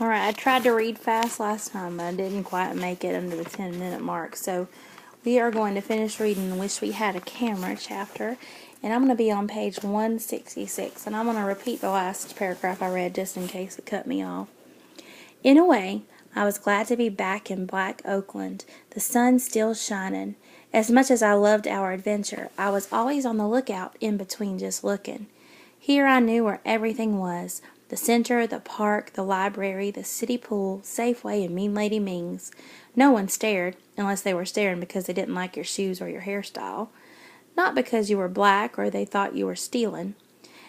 Alright, I tried to read fast last time, but I didn't quite make it under the 10-minute mark. So we are going to finish reading Wish We Had a Camera chapter. And I'm going to be on page 166. And I'm going to repeat the last paragraph I read just in case it cut me off. In a way, I was glad to be back in Black Oakland, the sun still shining. As much as I loved our adventure, I was always on the lookout in between just looking. Here I knew where everything was. The center, the park, the library, the city pool, Safeway, and Mean Lady Ming's. No one stared, unless they were staring because they didn't like your shoes or your hairstyle. Not because you were black or they thought you were stealing.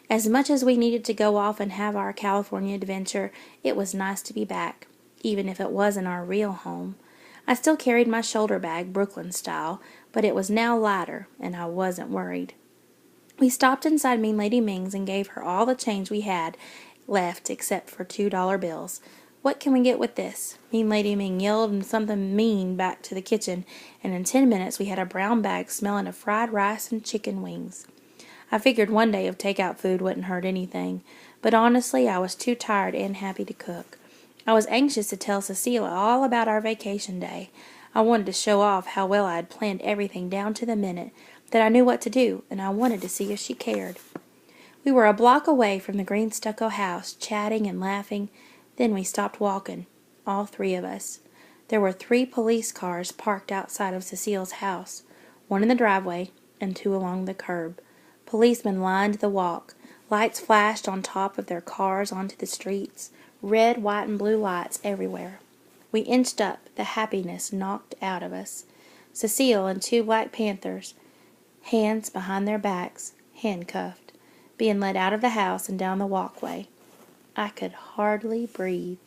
As much as we needed to go off and have our California adventure, it was nice to be back, even if it wasn't our real home. I still carried my shoulder bag, Brooklyn style, but it was now lighter, and I wasn't worried. We stopped inside Mean Lady Ming's and gave her all the change we had left except for $2 bills. What can we get with this? Mean Lady Ming yelled something mean back to the kitchen, and in 10 minutes we had a brown bag smelling of fried rice and chicken wings. I figured one day of takeout food wouldn't hurt anything, but honestly I was too tired and happy to cook. I was anxious to tell Cecilia all about our vacation day. I wanted to show off how well I had planned everything down to the minute, that I knew what to do, and I wanted to see if she cared. We were a block away from the green stucco house, chatting and laughing. Then we stopped walking, all three of us. There were 3 police cars parked outside of Cecile's house, 1 in the driveway and 2 along the curb. Policemen lined the walk. Lights flashed on top of their cars onto the streets, red, white, and blue lights everywhere. We inched up, the happiness knocked out of us. Cecile and 2 Black Panthers, hands behind their backs, handcuffed, being led out of the house and down the walkway. I could hardly breathe.